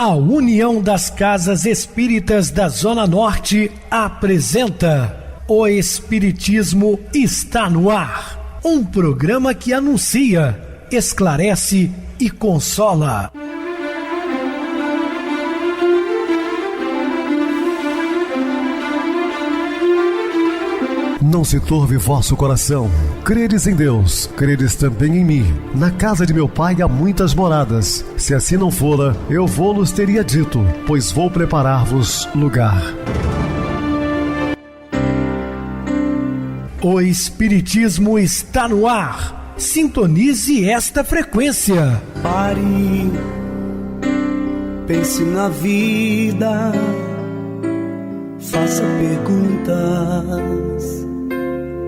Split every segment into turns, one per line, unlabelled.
A União das Casas Espíritas da Zona Norte apresenta O Espiritismo está no ar. Um programa que anuncia, esclarece e consola.
Não se turve vosso coração. Credes em Deus, credes também em mim. Na casa de meu pai há muitas moradas. Se assim não fora, eu vou-los teria dito, pois vou preparar-vos lugar.
O Espiritismo está no ar. Sintonize esta frequência.
Pare, pense na vida, faça perguntas.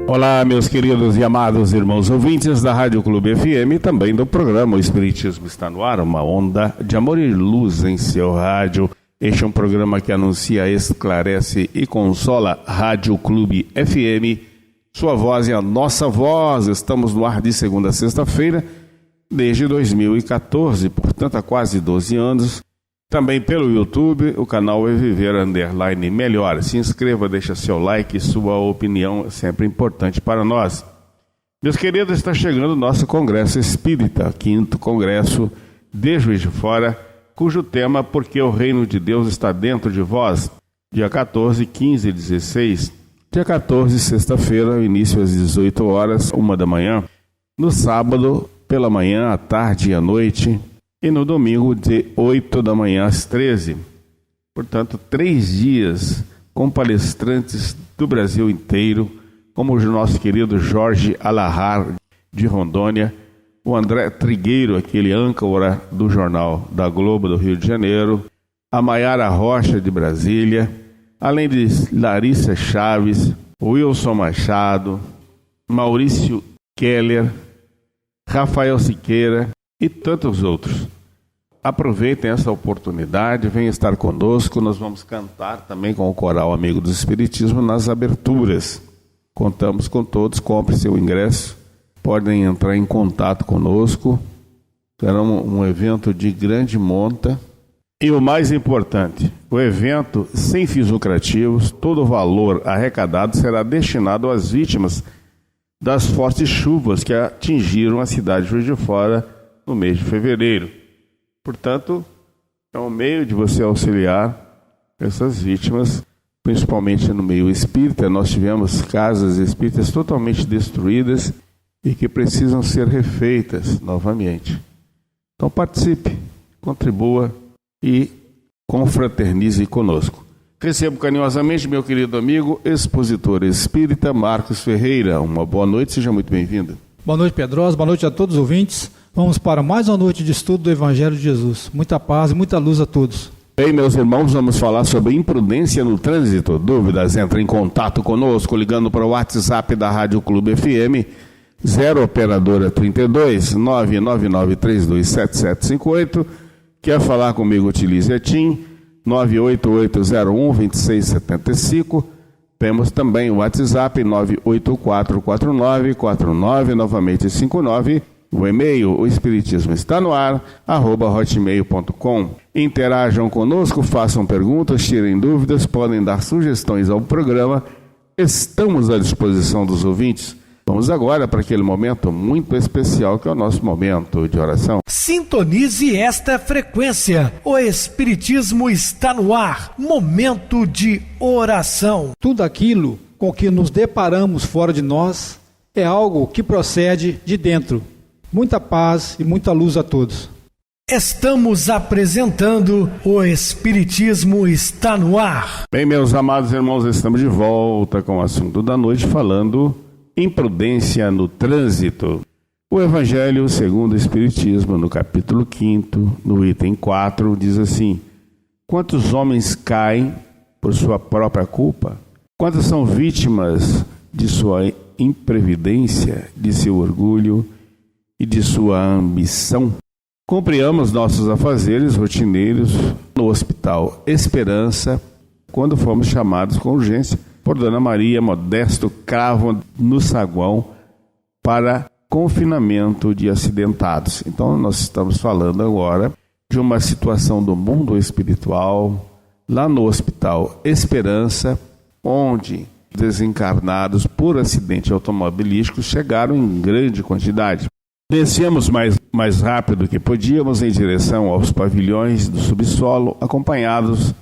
Olá, meus queridos e amados irmãos ouvintes da Rádio Clube FM e também do programa O Espiritismo está no ar, uma onda de amor e luz em seu rádio. Este é um programa que anuncia, esclarece e consola. Rádio Clube FM, sua voz é a nossa voz. Estamos no ar de segunda a sexta-feira, desde 2014, portanto há quase 12 anos. Também pelo YouTube, o canal é Viver _ Melhor. Se inscreva, deixa seu like, sua opinião é sempre importante para nós. Meus queridos, está chegando o nosso Congresso Espírita, 5º Congresso de Juiz de Fora, cujo tema Porque o Reino de Deus está dentro de vós, dia 14, 15 e 16. Dia 14, sexta-feira, início às 18 horas, 1 da manhã. No sábado, pela manhã, à tarde e à noite. E no domingo, de 8 da manhã às 13. Portanto, 3 dias com palestrantes do Brasil inteiro, como o nosso querido Jorge Alahar, de Rondônia, o André Trigueiro, aquele âncora do Jornal da Globo do Rio de Janeiro, a Maiara Rocha, de Brasília, além de Larissa Chaves, Wilson Machado, Maurício Keller, Rafael Siqueira e tantos outros. Aproveitem essa oportunidade, venham estar conosco. Nós vamos cantar também com o Coral Amigo do Espiritismo nas aberturas. Contamos com todos, compre seu ingresso, podem entrar em contato conosco. Será um evento de grande monta. E o mais importante, o evento sem fins lucrativos, todo o valor arrecadado será destinado às vítimas das fortes chuvas que atingiram a cidade de Juiz de Fora no mês de fevereiro. Portanto, é um meio de você auxiliar essas vítimas, principalmente no meio espírita. Nós tivemos casas espíritas totalmente destruídas e que precisam ser refeitas novamente. Então participe, contribua e confraternize conosco. Recebo carinhosamente meu querido amigo, expositor espírita Marcos Ferreira. Uma boa noite, seja muito bem-vindo.
Boa noite, Pedrosa. Boa noite a todos os ouvintes. Vamos para mais uma noite de estudo do Evangelho de Jesus. Muita paz e muita luz a todos.
Bem, meus irmãos, vamos falar sobre imprudência no trânsito. Dúvidas? Entre em contato conosco ligando para o WhatsApp da Rádio Clube FM, 0 operadora 32 999327758. Quer falar comigo? Utilize a TIM 988012675. Temos também o WhatsApp 9844949, novamente 59. O e-mail, o Espiritismo está no ar, @hotmail.com. Interajam conosco, façam perguntas, tirem dúvidas, podem dar sugestões ao programa. Estamos à disposição dos ouvintes. Vamos agora para aquele momento muito especial que é o nosso momento de oração.
Sintonize esta frequência. O Espiritismo está no ar. Momento de oração.
Tudo aquilo com que nos deparamos fora de nós é algo que procede de dentro. Muita paz e muita luz a todos.
Estamos apresentando O Espiritismo está no ar.
Bem, meus amados irmãos, estamos de volta com o assunto da noite, falando imprudência no trânsito. O Evangelho segundo o Espiritismo, no capítulo 5º, no item 4, diz assim: quantos homens caem por sua própria culpa? Quantas são vítimas de sua imprevidência, de seu orgulho e de sua ambição? Cumpriamos nossos afazeres rotineiros no Hospital Esperança, quando fomos chamados com urgência por Dona Maria Modesto Cravo no saguão para confinamento de acidentados. Então nós estamos falando agora de uma situação do mundo espiritual, lá no Hospital Esperança, onde desencarnados por acidente automobilístico chegaram em grande quantidade. Descemos mais rápido que podíamos em direção aos pavilhões do subsolo, acompanhados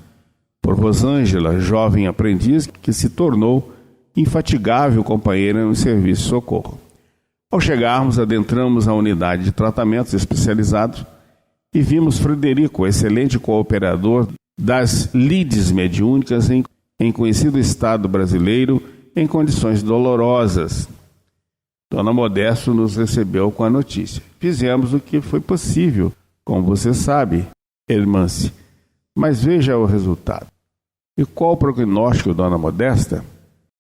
por Rosângela, jovem aprendiz que se tornou infatigável companheira no serviço de socorro. Ao chegarmos, adentramos a unidade de tratamentos especializados e vimos Frederico, excelente cooperador das lides mediúnicas em conhecido estado brasileiro, em condições dolorosas. Dona Modesto nos recebeu com a notícia. Fizemos o que foi possível, como você sabe, Irmãce, mas veja o resultado. E qual o prognóstico, Dona Modesta?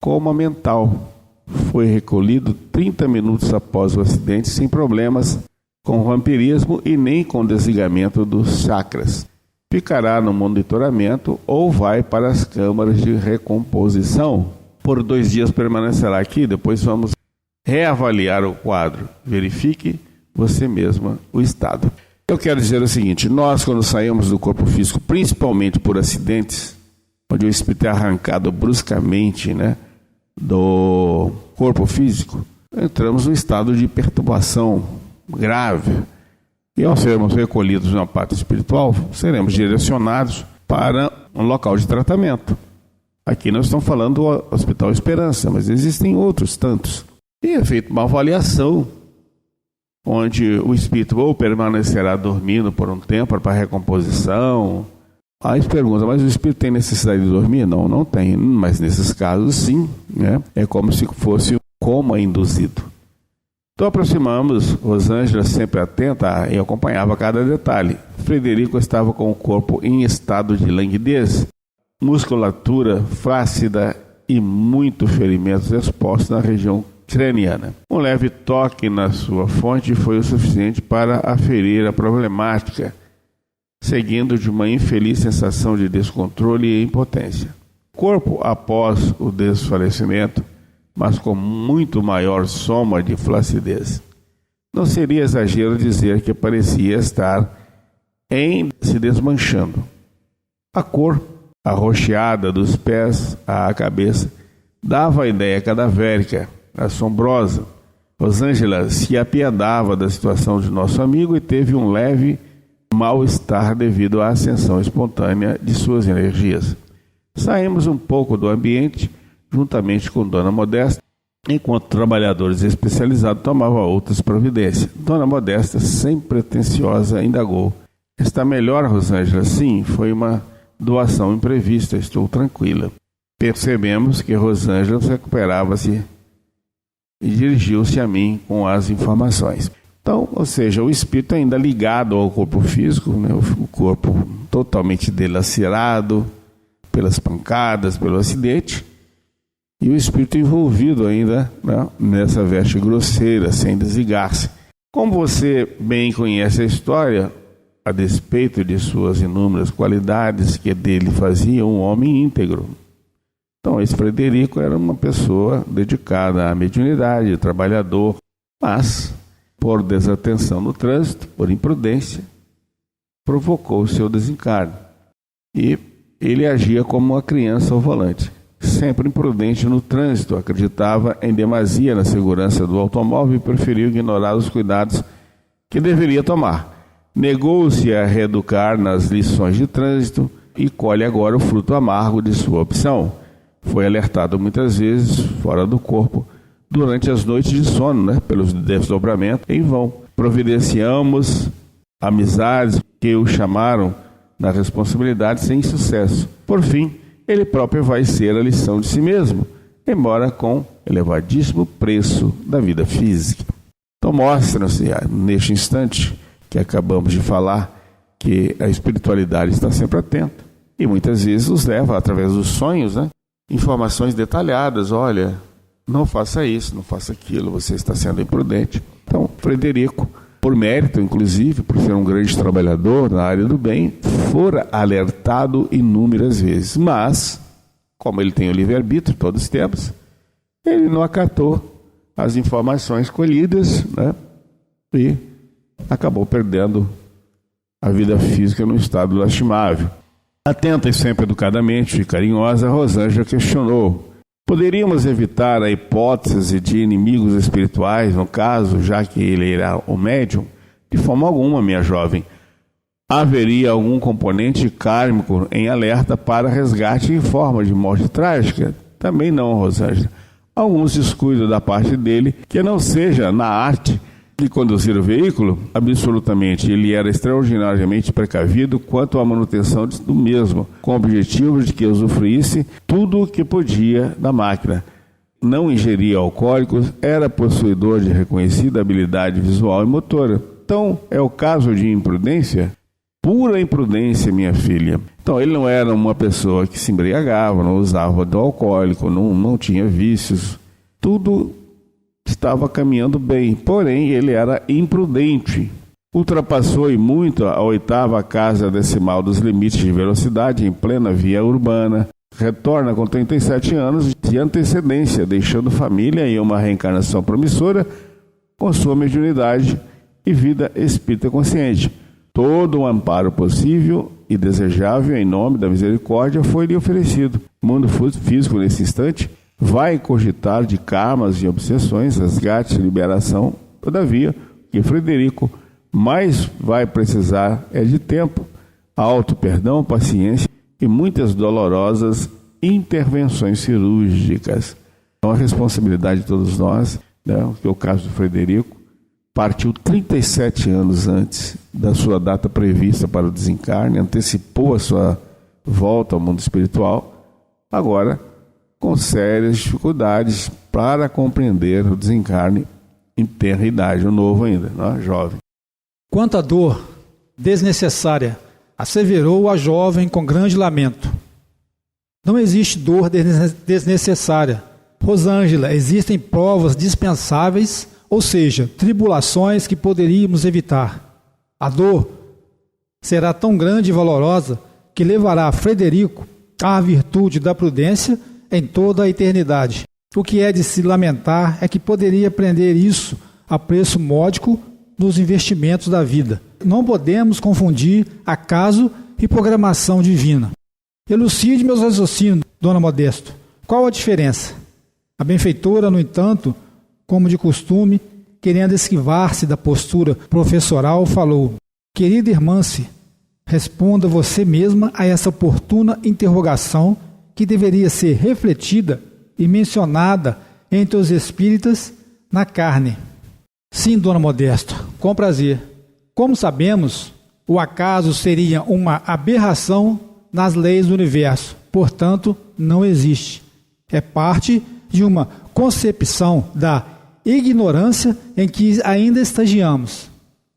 Coma mental. Foi recolhido 30 minutos após o acidente, sem problemas com vampirismo e nem com desligamento dos chakras. Ficará no monitoramento ou vai para as câmaras de recomposição. Por 2 dias permanecerá aqui, depois vamos reavaliar o quadro. Verifique você mesma o estado. Eu quero dizer o seguinte, nós quando saímos do corpo físico, principalmente por acidentes, onde o espírito é arrancado bruscamente, do corpo físico, entramos num estado de perturbação grave. E ao sermos recolhidos na parte espiritual, seremos direcionados para um local de tratamento. Aqui nós estamos falando do Hospital Esperança, mas existem outros tantos. E é feita uma avaliação, onde o espírito ou permanecerá dormindo por um tempo para recomposição. Aí pergunta, mas o espírito tem necessidade de dormir? Não, não tem, mas nesses casos sim, É como se fosse um coma induzido. Então aproximamos, Rosângela sempre atenta e acompanhava cada detalhe. Frederico estava com o corpo em estado de languidez, musculatura flácida e muito ferimentos expostos na região craniana. Um leve toque na sua fonte foi o suficiente para aferir a problemática, seguindo de uma infeliz sensação de descontrole e impotência. O corpo, após o desfalecimento, mas com muito maior soma de flacidez. Não seria exagero dizer que parecia estar se desmanchando. A cor arroxeada dos pés à cabeça dava a ideia cadavérica, assombrosa. Rosângela se apiedava da situação de nosso amigo e teve um leve mal-estar devido à ascensão espontânea de suas energias. Saímos um pouco do ambiente, juntamente com Dona Modesta, enquanto trabalhadores especializados tomavam outras providências. Dona Modesta, sem pretensiosa, indagou: está melhor, Rosângela? Sim, foi uma doação imprevista, estou tranquila. Percebemos que Rosângela recuperava-se e dirigiu-se a mim com as informações. Então, ou seja, o espírito ainda ligado ao corpo físico, o corpo totalmente dilacerado pelas pancadas, pelo acidente, e o espírito envolvido ainda nessa veste grosseira, sem desligar-se. Como você bem conhece a história, a despeito de suas inúmeras qualidades que dele fazia um homem íntegro. Então, esse Frederico era uma pessoa dedicada à mediunidade, trabalhador, mas, por desatenção no trânsito, por imprudência, provocou o seu desencarne. E ele agia como uma criança ao volante, sempre imprudente no trânsito, acreditava em demasia na segurança do automóvel e preferiu ignorar os cuidados que deveria tomar. Negou-se a reeducar nas lições de trânsito e colhe agora o fruto amargo de sua opção. Foi alertado muitas vezes, fora do corpo, durante as noites de sono, pelos desdobramentos, em vão. Providenciamos amizades que o chamaram na responsabilidade sem sucesso. Por fim, ele próprio vai ser a lição de si mesmo, embora com elevadíssimo preço da vida física. Então mostra-se neste instante que acabamos de falar que a espiritualidade está sempre atenta e muitas vezes nos leva, através dos sonhos, informações detalhadas. Olha, não faça isso, não faça aquilo, você está sendo imprudente. Então, Frederico, por mérito, inclusive, por ser um grande trabalhador na área do bem, fora alertado inúmeras vezes. Mas, como ele tem o livre-arbítrio, todos temos, ele não acatou as informações colhidas, e acabou perdendo a vida física num estado lastimável. Atenta e sempre educadamente e carinhosa, Rosângela questionou: poderíamos evitar a hipótese de inimigos espirituais, no caso, já que ele era o médium? De forma alguma, minha jovem. Haveria algum componente kármico em alerta para resgate em forma de morte trágica? Também não, Rosângela. Alguns descuidos da parte dele, que não seja na arte de conduzir o veículo, absolutamente. Ele era extraordinariamente precavido quanto à manutenção do mesmo, com o objetivo de que usufruísse tudo o que podia da máquina. Não ingeria alcoólicos, era possuidor de reconhecida habilidade visual e motora. Então, é o caso de imprudência? Pura imprudência, minha filha. Então, ele não era uma pessoa que se embriagava, não usava do alcoólico, não tinha vícios. Tudo estava caminhando bem, porém ele era imprudente. Ultrapassou e muito a 8ª casa decimal dos limites de velocidade em plena via urbana. Retorna com 37 anos de antecedência, deixando família e uma reencarnação promissora com sua mediunidade e vida espírita consciente. Todo o amparo possível e desejável em nome da misericórdia foi-lhe oferecido. O mundo físico, nesse instante, vai cogitar de karmas e obsessões, resgate e liberação. Todavia, o que Frederico mais vai precisar é de tempo, auto-perdão, paciência e muitas dolorosas intervenções cirúrgicas. Então, a responsabilidade de todos nós, né, que é o caso do Frederico, partiu 37 anos antes da sua data prevista para o desencarne, antecipou a sua volta ao mundo espiritual, agora com sérias dificuldades para compreender o desencarne em tenra idade, o novo ainda, né, jovem.
Quanto à dor desnecessária, asseverou a jovem com grande lamento. Não existe dor desnecessária. Rosângela, existem provas dispensáveis, ou seja, tribulações que poderíamos evitar. A dor será tão grande e valorosa que levará Frederico à virtude da prudência em toda a eternidade. O que é de se lamentar é que poderia prender isso a preço módico nos investimentos da vida. Não podemos confundir acaso e programação divina. Elucide meus raciocínios, Dona Modesto. Qual a diferença? A benfeitora, no entanto, como de costume, querendo esquivar-se da postura professoral, falou: querida irmã-se, responda você mesma a essa oportuna interrogação que deveria ser refletida e mencionada entre os espíritas na carne. Sim, Dona Modesto, com prazer. Como sabemos, o acaso seria uma aberração nas leis do universo, portanto, não existe. É parte de uma concepção da ignorância em que ainda estagiamos.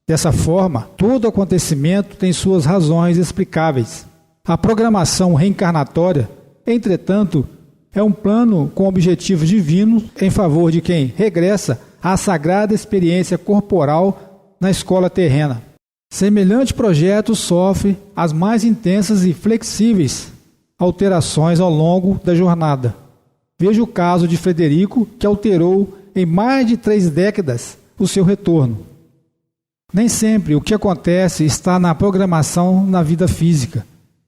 Dessa forma, todo acontecimento tem suas razões explicáveis. A programação reencarnatória, entretanto, é um plano com objetivo divino em favor de quem regressa à sagrada experiência corporal na escola terrena. Semelhante projeto sofre as mais intensas e flexíveis alterações ao longo da jornada. Veja o caso de Frederico, que alterou em mais de 3 décadas o seu retorno. Nem sempre o que acontece está na programação na vida física,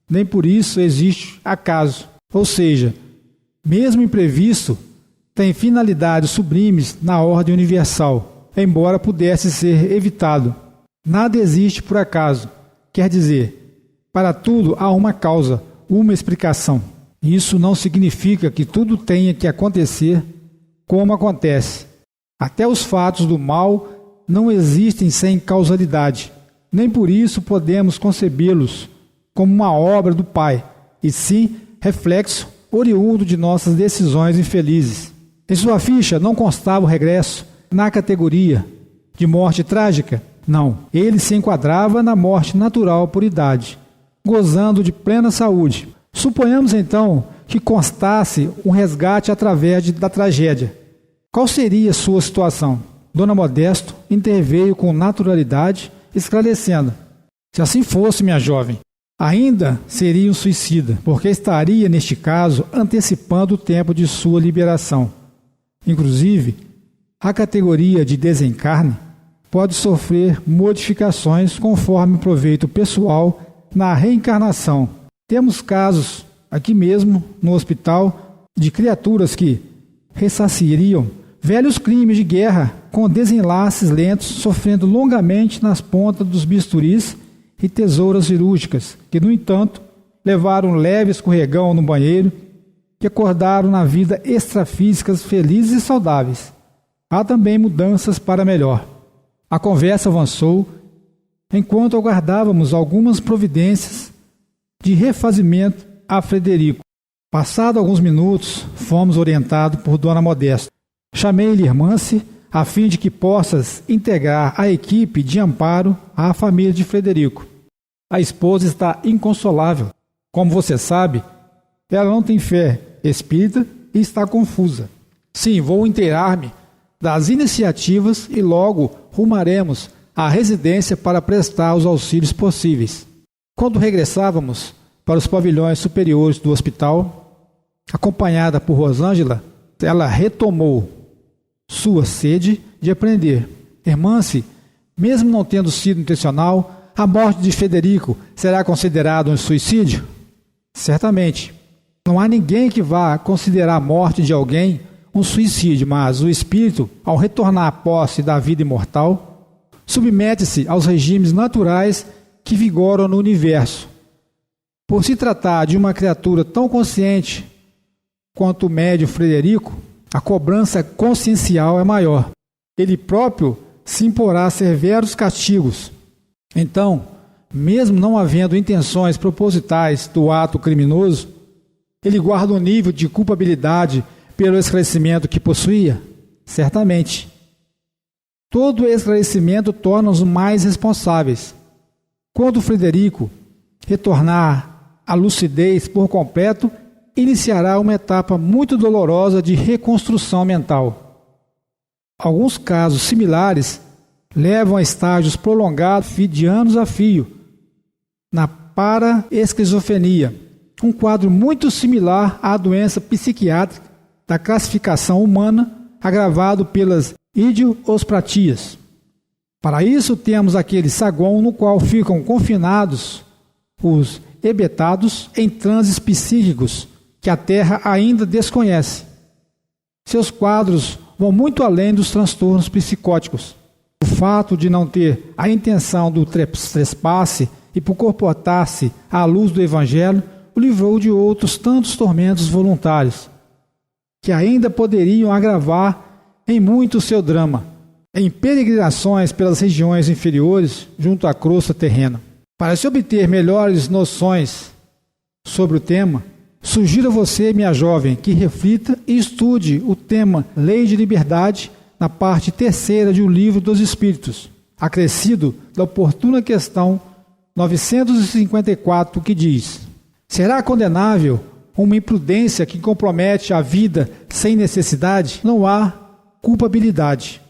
nem por isso existe acaso. Ou seja, mesmo imprevisto, tem finalidades sublimes na ordem universal, embora pudesse ser evitado. Nada existe por acaso, quer dizer, para tudo há uma causa, uma explicação. Isso não significa que tudo tenha que acontecer como acontece. Até os fatos do mal não existem sem causalidade, nem por isso podemos concebê-los como uma obra do Pai, e sim reflexo oriundo de nossas decisões infelizes. Em sua ficha não constava o regresso na categoria de morte trágica? Não, ele se enquadrava na morte natural por idade, gozando de plena saúde. Suponhamos então que constasse um resgate através da tragédia. Qual seria sua situação? Dona Modesto interveio com naturalidade, esclarecendo: se assim fosse, minha jovem, ainda seria um suicida, porque estaria, neste caso, antecipando o tempo de sua liberação. Inclusive, a categoria de desencarne pode sofrer modificações conforme o proveito pessoal na reencarnação. Temos casos aqui mesmo no hospital de criaturas que ressarciriam velhos crimes de guerra com desenlaces lentos, sofrendo longamente nas pontas dos bisturis e tesouras cirúrgicas, que, no entanto, levaram um leve escorregão no banheiro e acordaram na vida extrafísicas felizes e saudáveis. Há também mudanças para melhor. A conversa avançou enquanto aguardávamos algumas providências de refazimento a Frederico. Passado alguns minutos, fomos orientados por Dona Modesta. Chamei-lhe Irmã-se, a fim de que possas integrar a equipe de amparo à família de Frederico. A esposa está inconsolável. Como você sabe, ela não tem fé espírita e está confusa. Sim, vou inteirar-me das iniciativas e logo rumaremos à residência para prestar os auxílios possíveis. Quando regressávamos para os pavilhões superiores do hospital, acompanhada por Rosângela, ela retomou sua sede de aprender. Irmã-se, mesmo não tendo sido intencional, a morte de Frederico será considerada um suicídio? Certamente. Não há ninguém que vá considerar a morte de alguém um suicídio, mas o espírito, ao retornar à posse da vida imortal, submete-se aos regimes naturais que vigoram no universo. Por se tratar de uma criatura tão consciente quanto o médium Frederico, a cobrança consciencial é maior. Ele próprio se imporá severos castigos. Então, mesmo não havendo intenções propositais do ato criminoso, ele guarda um nível de culpabilidade pelo esclarecimento que possuía? Certamente. Todo esclarecimento torna-os mais responsáveis. Quando Frederico retornar à lucidez por completo, iniciará uma etapa muito dolorosa de reconstrução mental. Alguns casos similares levam a estágios prolongados de anos a fio na paraesquizofrenia, um quadro muito similar à doença psiquiátrica da classificação humana, agravado pelas idiospatias. Para isso, temos aquele saguão no qual ficam confinados os hebetados em transes psíquicos que a Terra ainda desconhece. Seus quadros vão muito além dos transtornos psicóticos. O fato de não ter a intenção do trespasse e por comportar-se à luz do Evangelho o livrou de outros tantos tormentos voluntários, que ainda poderiam agravar em muito o seu drama, em peregrinações pelas regiões inferiores junto à crosta terrena. Para se obter melhores noções sobre o tema, sugiro a você, minha jovem, que reflita e estude o tema Lei de Liberdade na parte 3ª de O Livro dos Espíritos, acrescido da oportuna questão 954, que diz: será condenável uma imprudência que compromete a vida sem necessidade? Não há culpabilidade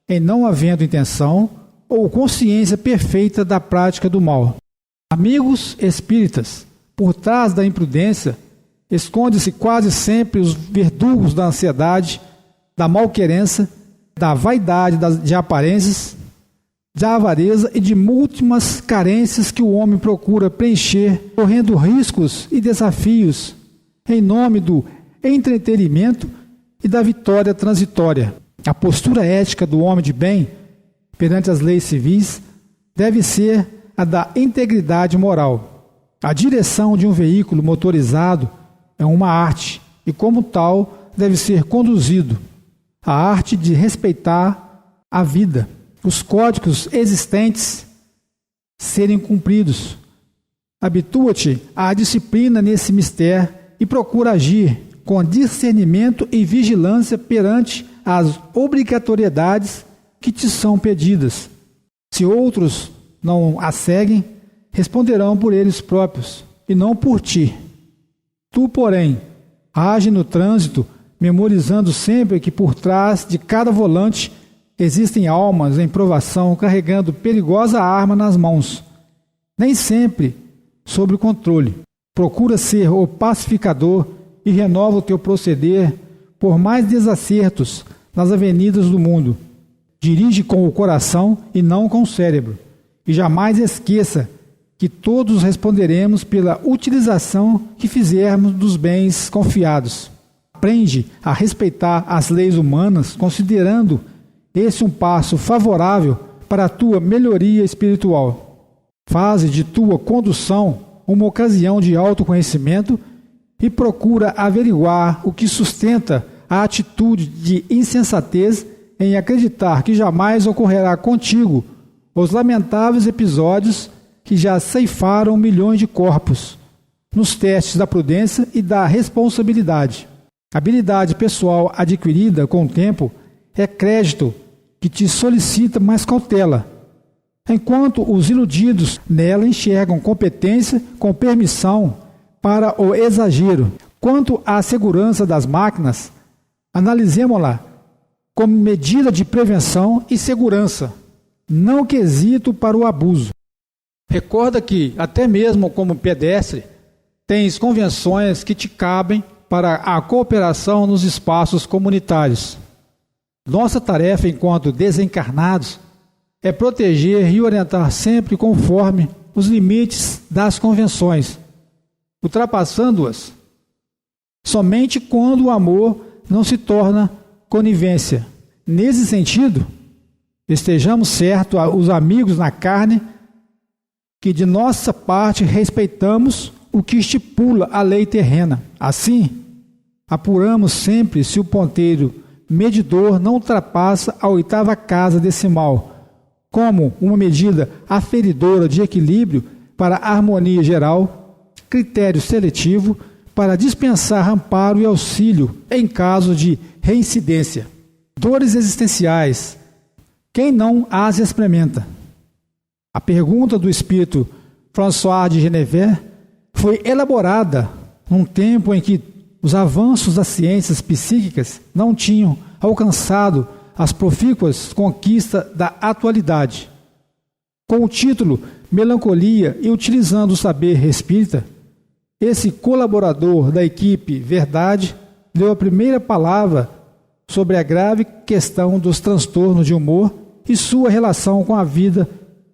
em não havendo intenção ou consciência perfeita da prática do mal. Amigos espíritas, por trás da imprudência esconde-se quase sempre os verdugos da ansiedade, da malquerença, da vaidade de aparências, da avareza e de múltiplas carências que o homem procura preencher, correndo riscos e desafios em nome do entretenimento e da vitória transitória. A postura ética do homem de bem perante as leis civis deve ser a da integridade moral. A direção de um veículo motorizado é uma arte e, como tal, deve ser conduzido. A arte de respeitar a vida, os códigos existentes serem cumpridos. Habitua-te à disciplina nesse mistério e procura agir com discernimento e vigilância perante as obrigatoriedades que te são pedidas. Se outros não a seguem, responderão por eles próprios e não por ti. Tu, porém, age no trânsito, memorizando sempre que por trás de cada volante existem almas em provação carregando perigosa arma nas mãos, nem sempre sob o controle. Procura ser o pacificador e renova o teu proceder por mais desacertos nas avenidas do mundo. Dirige com o coração e não com o cérebro. E jamais esqueça que todos responderemos pela utilização que fizermos dos bens confiados. Aprende a respeitar as leis humanas, considerando esse um passo favorável para a tua melhoria espiritual. Faze de tua condução uma ocasião de autoconhecimento e procura averiguar o que sustenta a atitude de insensatez em acreditar que jamais ocorrerá contigo os lamentáveis episódios que já ceifaram milhões de corpos nos testes da prudência e da responsabilidade. A habilidade pessoal adquirida com o tempo é crédito que te solicita mais cautela, enquanto os iludidos nela enxergam competência com permissão para o exagero. Quanto à segurança das máquinas, analisemos-la como medida de prevenção e segurança, não quesito para o abuso. Recorda que, até mesmo como pedestre, tens convenções que te cabem para a cooperação nos espaços comunitários. Nossa tarefa enquanto desencarnados é proteger e orientar sempre conforme os limites das convenções, ultrapassando-as somente quando o amor não se torna conivência. Nesse sentido, estejamos certos, os amigos na carne, que de nossa parte respeitamos o que estipula a lei terrena. Assim, apuramos sempre se o ponteiro medidor não ultrapassa a 8ª casa decimal, como uma medida aferidora de equilíbrio para a harmonia geral, critério seletivo para dispensar amparo e auxílio em caso de reincidência. Dores existenciais, quem não as experimenta? A pergunta do espírito François de Genevers foi elaborada num tempo em que os avanços das ciências psíquicas não tinham alcançado as profícuas conquistas da atualidade. Com o título Melancolia e utilizando o saber espírita, esse colaborador da equipe Verdade deu a primeira palavra sobre a grave questão dos transtornos de humor e sua relação com a vida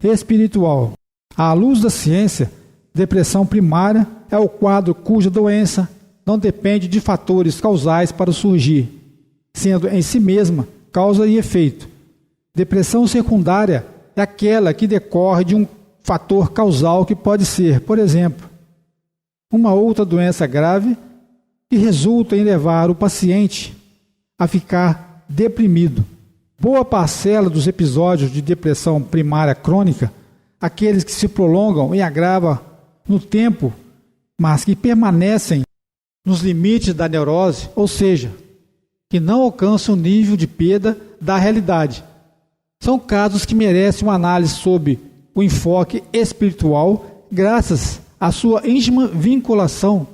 espiritual. À luz da ciência, depressão primária é o quadro cuja doença não depende de fatores causais para surgir, sendo em si mesma causa e efeito. Depressão secundária é aquela que decorre de um fator causal que pode ser, por exemplo, uma outra doença grave que resulta em levar o paciente a ficar deprimido. Boa parcela dos episódios de depressão primária crônica, aqueles que se prolongam e agravam no tempo, mas que permanecem nos limites da neurose, ou seja, que não alcançam o nível de perda da realidade. São casos que merecem uma análise sob o enfoque espiritual, graças à sua íntima vinculação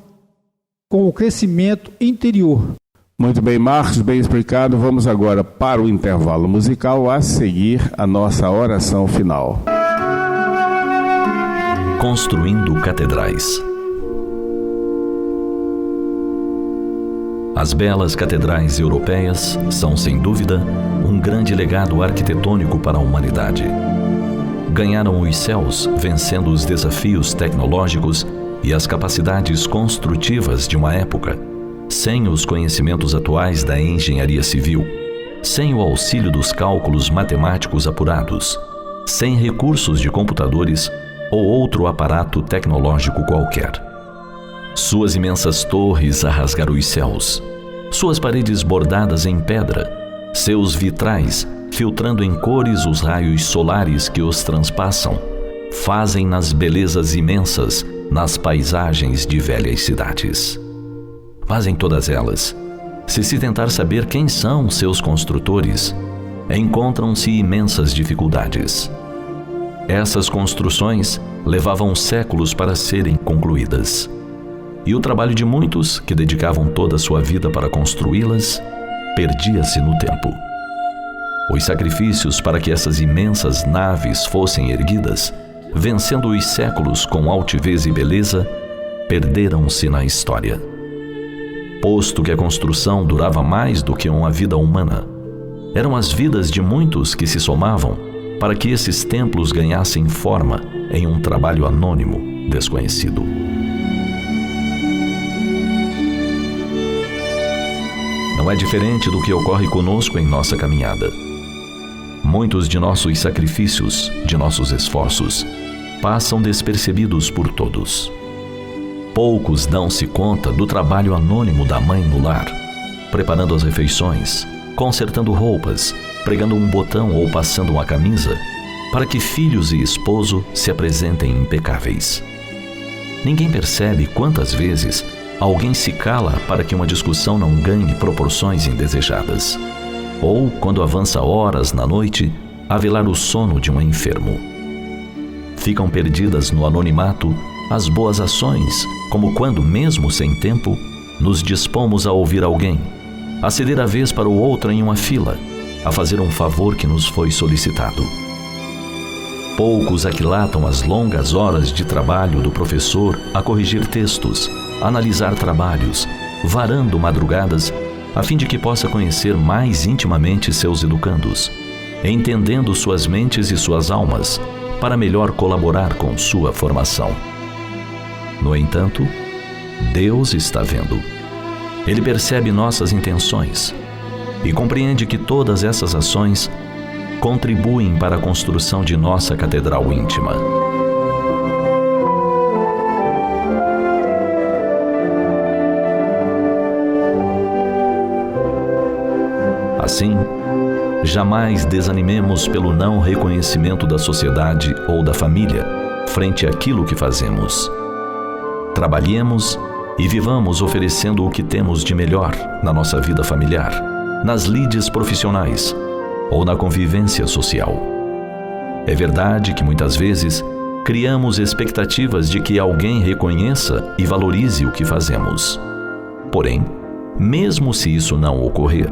com o crescimento interior.
Muito bem, Marcos, bem explicado. Vamos agora para o intervalo musical, a seguir a nossa oração final.
Construindo catedrais. As belas catedrais europeias são, sem dúvida, um grande legado arquitetônico para a humanidade. Ganharam os céus vencendo os desafios tecnológicos e as capacidades construtivas de uma época, sem os conhecimentos atuais da engenharia civil, sem o auxílio dos cálculos matemáticos apurados, sem recursos de computadores ou outro aparato tecnológico qualquer. Suas imensas torres a rasgar os céus, suas paredes bordadas em pedra, seus vitrais filtrando em cores os raios solares que os transpassam, fazem-nas belezas imensas nas paisagens de velhas cidades. Mas em todas elas, se tentar saber quem são seus construtores, encontram-se imensas dificuldades. Essas construções levavam séculos para serem concluídas. E o trabalho de muitos, que dedicavam toda a sua vida para construí-las, perdia-se no tempo. Os sacrifícios para que essas imensas naves fossem erguidas, vencendo os séculos com altivez e beleza, perderam-se na história. Posto que a construção durava mais do que uma vida humana, Eram as vidas de muitos que se somavam para que esses templos ganhassem forma em um trabalho anônimo, desconhecido. Não é diferente do que ocorre conosco em nossa caminhada. Muitos de nossos sacrifícios, de nossos esforços, passam despercebidos por todos. Poucos dão-se conta do trabalho anônimo da mãe no lar, preparando as refeições, consertando roupas, pregando um botão ou passando uma camisa, para que filhos e esposo se apresentem impecáveis. Ninguém percebe quantas vezes alguém se cala para que uma discussão não ganhe proporções indesejadas, ou, quando avança horas na noite, a velar o sono de um enfermo. Ficam perdidas no anonimato as boas ações, como quando, mesmo sem tempo, nos dispomos a ouvir alguém, a ceder a vez para o outro em uma fila, a fazer um favor que nos foi solicitado. Poucos aquilatam as longas horas de trabalho do professor a corrigir textos, a analisar trabalhos, varando madrugadas, a fim de que possa conhecer mais intimamente seus educandos, entendendo suas mentes e suas almas, para melhor colaborar com sua formação. No entanto, Deus está vendo. Ele percebe nossas intenções e compreende que todas essas ações contribuem para a construção de nossa catedral íntima. Assim, jamais desanimemos pelo não reconhecimento da sociedade ou da família frente àquilo que fazemos. Trabalhemos e vivamos oferecendo o que temos de melhor na nossa vida familiar, nas lides profissionais ou na convivência social. É verdade que muitas vezes criamos expectativas de que alguém reconheça e valorize o que fazemos. Porém, mesmo se isso não ocorrer,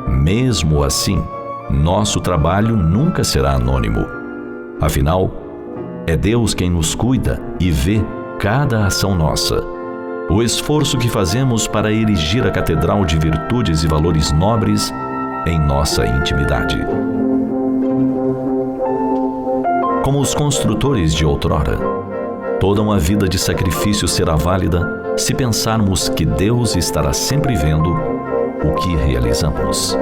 mesmo assim, nosso trabalho nunca será anônimo. Afinal, é Deus quem nos cuida e vê cada ação nossa. O esforço que fazemos para erigir a catedral de virtudes e valores nobres em nossa intimidade. Como os construtores de outrora, toda uma vida de sacrifício será válida se pensarmos que Deus estará sempre vendo o que realizamos.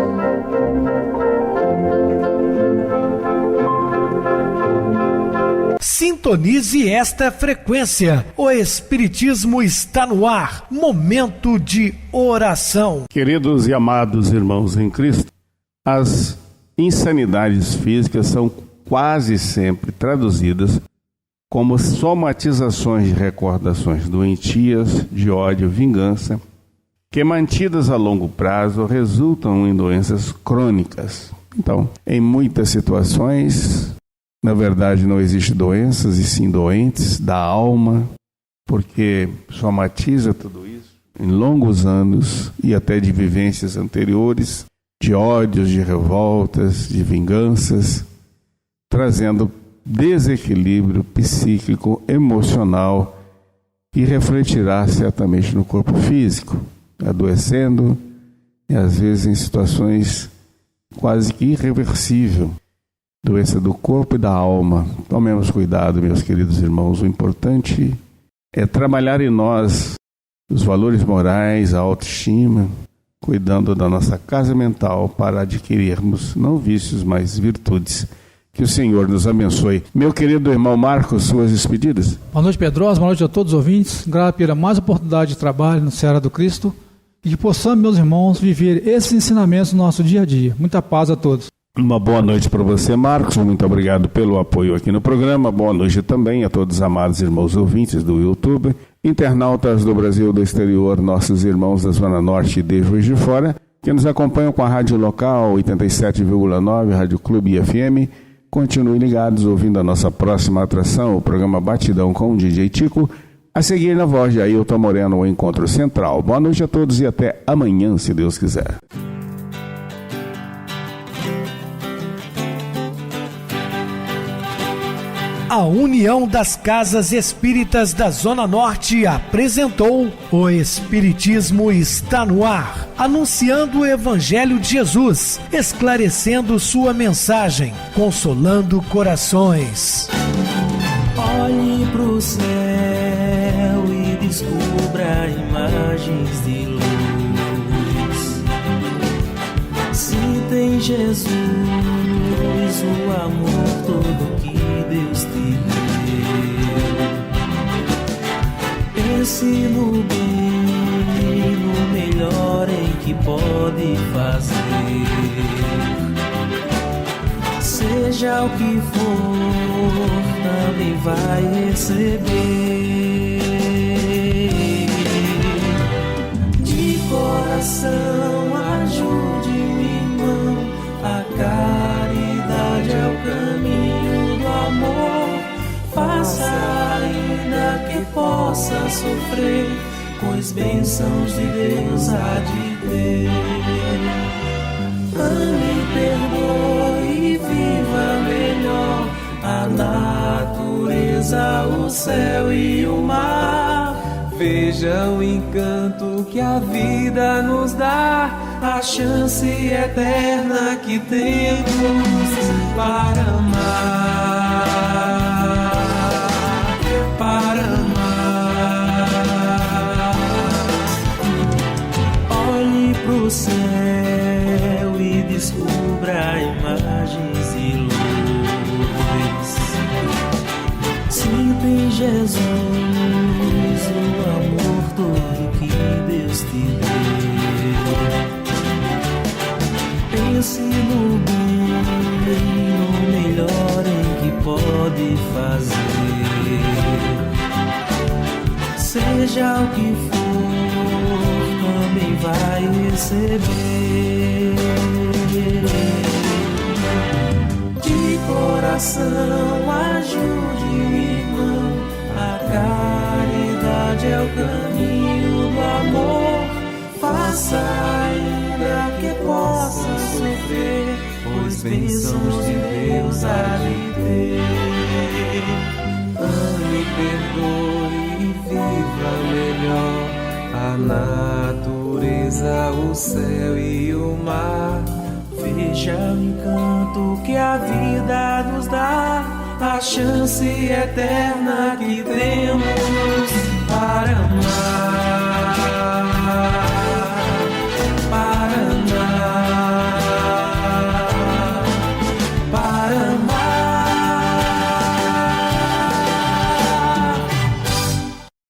Sintonize esta frequência. O Espiritismo está no ar. Momento de oração.
Queridos e amados irmãos em Cristo, as insanidades físicas são quase sempre traduzidas como somatizações de recordações doentias, de ódio, vingança, que mantidas a longo prazo resultam em doenças crônicas. Então, em muitas situações, na verdade não existe doenças e sim doentes da alma, porque somatiza tudo isso em longos anos e até de vivências anteriores, de ódios, de revoltas, de vinganças, trazendo desequilíbrio psíquico, emocional, que refletirá certamente no corpo físico, adoecendo e às vezes em situações quase que irreversíveis. Doença do corpo e da alma. Tomemos cuidado, meus queridos irmãos. O importante é trabalhar em nós os valores morais, a autoestima, cuidando da nossa casa mental para adquirirmos não vícios, mas virtudes. Que o Senhor nos abençoe. Meu querido irmão Marcos, suas despedidas.
Boa noite, Pedrosa. Boa noite a todos os ouvintes. Graças pela mais oportunidade de trabalho no Seara do Cristo e que possamos, meus irmãos, viver esses ensinamentos no nosso dia a dia. Muita paz a todos.
Uma boa noite para você, Marcos. Muito obrigado pelo apoio aqui no programa. Boa noite também a todos os amados irmãos ouvintes do YouTube, internautas do Brasil e do exterior, nossos irmãos da Zona Norte e de Juiz de Fora, que nos acompanham com a rádio local 87,9, Rádio Clube FM. Continuem ligados ouvindo a nossa próxima atração, o programa Batidão com o DJ Tico. A seguir, na voz de Ailton Moreno, o Encontro Central. Boa noite a todos e até amanhã, se Deus quiser.
A União das Casas Espíritas da Zona Norte apresentou O Espiritismo Está no Ar, anunciando o Evangelho de Jesus, esclarecendo sua mensagem, consolando corações.
Olhe pro céu e descubra imagens de luz. Se tem Jesus, o amor todo que Deus te deu. Pense no bem, no melhor em que pode fazer. Seja o que for, também vai receber. De coração, ajude o irmão. A caridade é o caminho do amor. Faça ainda que possa sofrer, pois bênçãos de Deus há de ter. Ame, perdoe e viva melhor a natureza, o céu e o mar. Veja o encanto que a vida nos dá, a chance eterna que temos para amar, para amar. Olhe pro céu e descubra imagens de luz. Sinta em Jesus o amor todo que Deus te deu. Pense no bem, no melhor em que pode fazer. Seja o que for, também vai receber. De coração, ajude o irmão. A caridade é o caminho do amor. Faça ainda que possa sofrer, pois bênçãos de Deus há de ter. Ame, perdoe e viva melhor a natureza, o céu e o mar. Veja o encanto que a vida nos dá, a chance eterna que temos para amar.